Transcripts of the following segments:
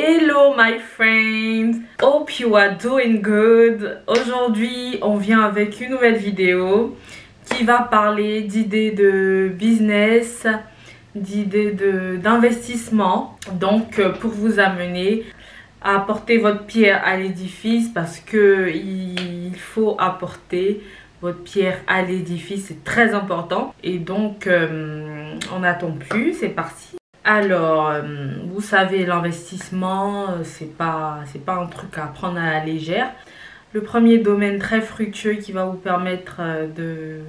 Hello my friends, hope you are doing good. Aujourd'hui on vient avec une nouvelle vidéo qui va parler d'idées de business, d'idées d'investissement. Donc pour vous amener à apporter votre pierre à l'édifice, parce que il faut apporter votre pierre à l'édifice, c'est très important. Et donc on n'attend plus, c'est parti. Alors, vous savez, l'investissement, c'est pas un truc à prendre à la légère. Le premier domaine très fructueux qui va vous permettre de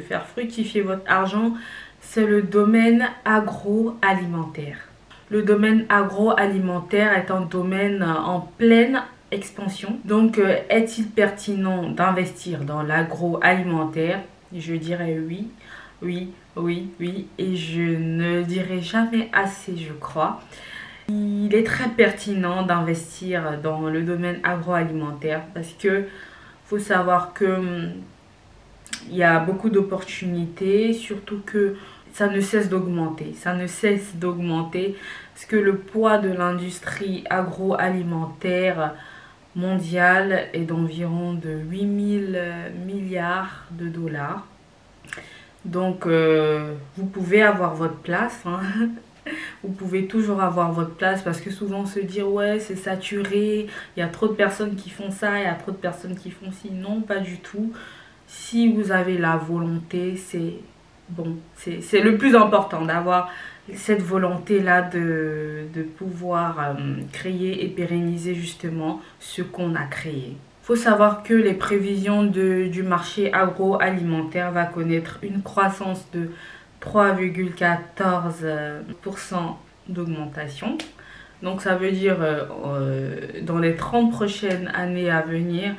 faire fructifier votre argent, c'est le domaine agroalimentaire. Le domaine agroalimentaire est un domaine en pleine expansion. Donc, est-il pertinent d'investir dans l'agroalimentaire? Je dirais oui. Oui, et je ne dirai jamais assez, je crois. Il est très pertinent d'investir dans le domaine agroalimentaire parce que faut savoir que il y a beaucoup d'opportunités, surtout que ça ne cesse d'augmenter. Parce que le poids de l'industrie agroalimentaire mondiale est d'environ de 8000 milliards de dollars. Donc, vous pouvez avoir votre place, hein. Vous pouvez toujours avoir votre place, parce que souvent on se dit ouais c'est saturé, il y a trop de personnes qui font ça, il y a trop de personnes qui font ci. Non, pas du tout. Si vous avez la volonté, c'est bon, c'est le plus important d'avoir cette volonté-là de pouvoir créer et pérenniser justement ce qu'on a créé. Il faut savoir que les prévisions du marché agroalimentaire va connaître une croissance de 3,14% d'augmentation. Donc ça veut dire dans les 30 prochaines années à venir,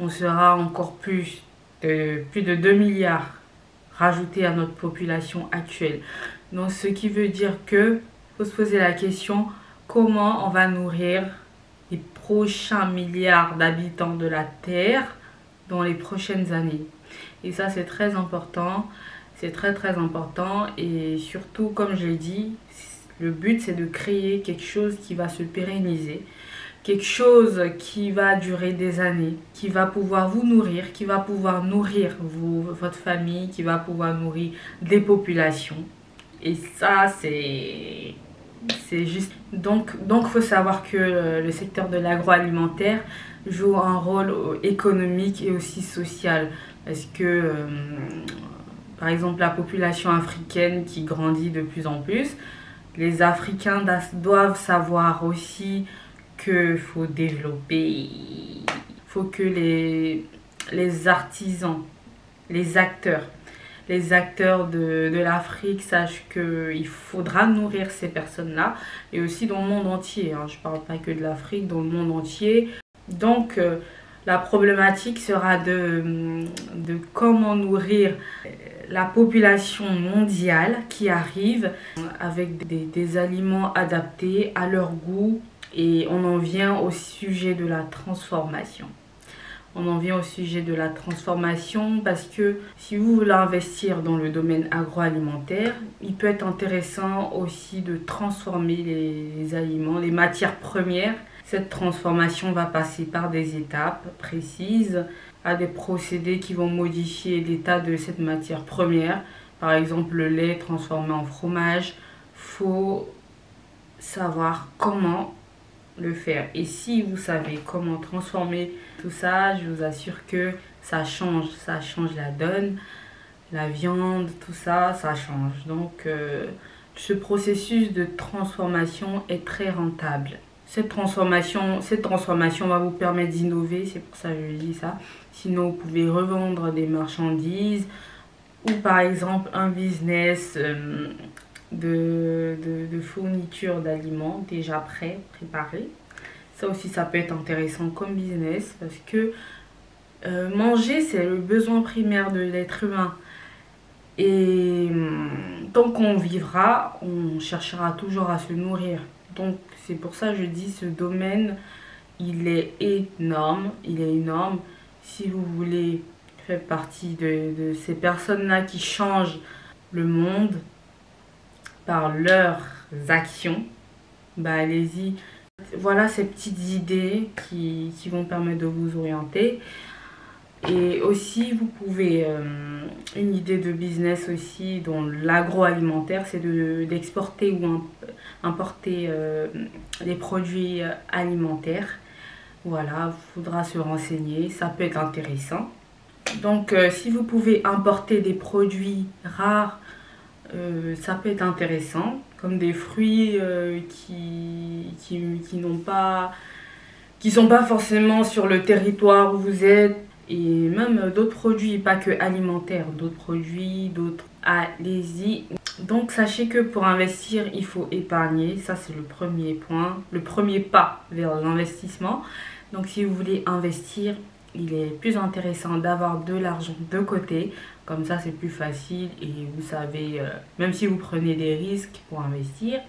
on sera encore plus de 2 milliards rajoutés à notre population actuelle. Donc ce qui veut dire que faut se poser la question, comment on va nourrir les prochains milliards d'habitants de la Terre dans les prochaines années. Et ça c'est très important, c'est très important. Et surtout, comme je l'ai dit, le but c'est de créer quelque chose qui va se pérenniser, quelque chose qui va durer des années, qui va pouvoir vous nourrir, qui va pouvoir nourrir votre famille, qui va pouvoir nourrir des populations. Et ça c'est juste. Donc faut savoir que le secteur de l'agroalimentaire joue un rôle économique et aussi social, parce que par exemple la population africaine qui grandit de plus en plus, les Africains doivent savoir aussi qu'il faut développer, il faut que les artisans, les acteurs de l'Afrique sachent qu'il faudra nourrir ces personnes-là, et aussi dans le monde entier, hein. Je ne parle pas que de l'Afrique, dans le monde entier. Donc la problématique sera de comment nourrir la population mondiale qui arrive avec des aliments adaptés à leur goût. Et on en vient au sujet de la transformation. Parce que si vous voulez investir dans le domaine agroalimentaire, il peut être intéressant aussi de transformer les aliments, les matières premières. Cette transformation va passer par des étapes précises, à des procédés qui vont modifier l'état de cette matière première. Par exemple, le lait transformé en fromage. Il faut savoir comment le faire. Et si vous savez comment transformer tout ça, je vous assure que ça change la donne. La viande, tout ça, ça change. Donc, ce processus de transformation est très rentable. Cette transformation va vous permettre d'innover, c'est pour ça que je dis ça. Sinon, vous pouvez revendre des marchandises, ou par exemple un business de fourniture d'aliments déjà préparés. Ça aussi, ça peut être intéressant comme business, parce que manger, c'est le besoin primaire de l'être humain. Et tant qu'on vivra, on cherchera toujours à se nourrir. Donc c'est pour ça que je dis, ce domaine, il est énorme. Si vous voulez faire partie de ces personnes-là qui changent le monde par leurs actions, bah allez-y. Voilà ces petites idées qui vont permettre de vous orienter. Et aussi, vous pouvez, une idée de business aussi dans l'agroalimentaire, c'est d'exporter ou importer des produits alimentaires. Voilà, il faudra se renseigner, ça peut être intéressant. Donc, si vous pouvez importer des produits rares, ça peut être intéressant, comme des fruits qui n'ont pas, qui sont pas forcément sur le territoire où vous êtes, et même d'autres produits, pas que alimentaires, d'autres produits, d'autres. Allez-y. Donc sachez que pour investir, il faut épargner. Ça, c'est le premier point, le premier pas vers l'investissement. Donc si vous voulez investir, il est plus intéressant d'avoir de l'argent de côté. Comme ça, c'est plus facile et vous savez, même si vous prenez des risques pour investir,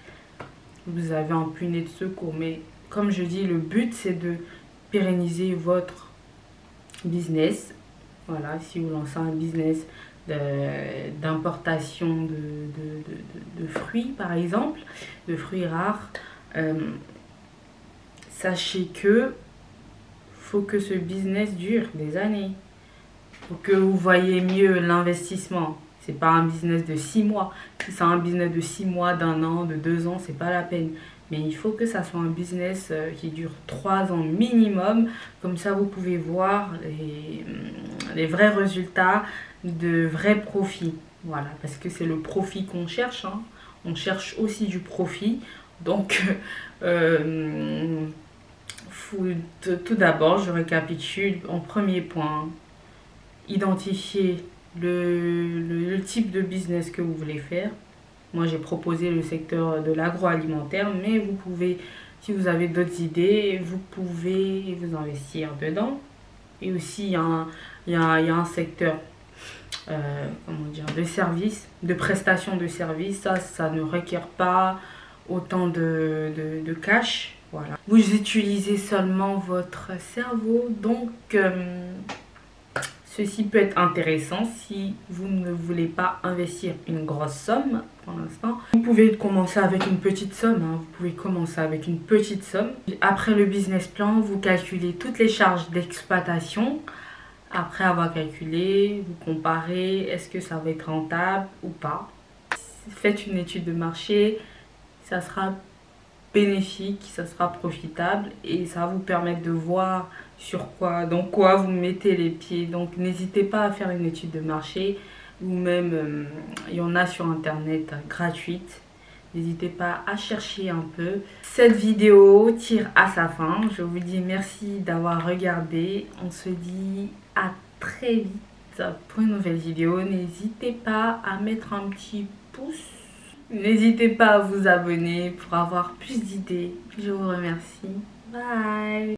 vous avez un punais de secours. Mais comme je dis, le but, c'est de pérenniser votre business. Voilà, si vous lancez un business d'importation de fruits, par exemple, de fruits rares, sachez que faut que ce business dure des années. Faut que vous voyez mieux l'investissement. C'est pas un business de 6 mois. Si c'est un business de 6 mois, d'un an, de 2 ans, c'est pas la peine. Mais il faut que ça soit un business qui dure 3 ans minimum. Comme ça, vous pouvez voir les vrais résultats, de vrais profits. Voilà, parce que c'est le profit qu'on cherche. Hein. On cherche aussi du profit. Donc, tout d'abord, je récapitule. En premier point, identifier le type de business que vous voulez faire. Moi, j'ai proposé le secteur de l'agroalimentaire, mais vous pouvez, si vous avez d'autres idées, vous pouvez vous investir dedans. Et aussi, il y a un secteur comment dire, de services, de prestations de services. Ça ne requiert pas autant de cash. Voilà. Vous utilisez seulement votre cerveau, donc ceci peut être intéressant si vous ne voulez pas investir une grosse somme pour l'instant. Vous pouvez commencer avec une petite somme. Hein. Vous pouvez commencer avec une petite somme. Après le business plan, vous calculez toutes les charges d'exploitation. Après avoir calculé, vous comparez, est-ce que ça va être rentable ou pas. Faites une étude de marché, ça sera bénéfique, ça sera profitable et ça va vous permettre de voir dans quoi vous mettez les pieds. Donc n'hésitez pas à faire une étude de marché ou même il y en a sur internet gratuite. N'hésitez pas à chercher un peu. Cette vidéo tire à sa fin. Je vous dis merci d'avoir regardé. On se dit à très vite pour une nouvelle vidéo. N'hésitez pas à mettre un petit pouce. N'hésitez pas à vous abonner pour avoir plus d'idées. Je vous remercie. Bye!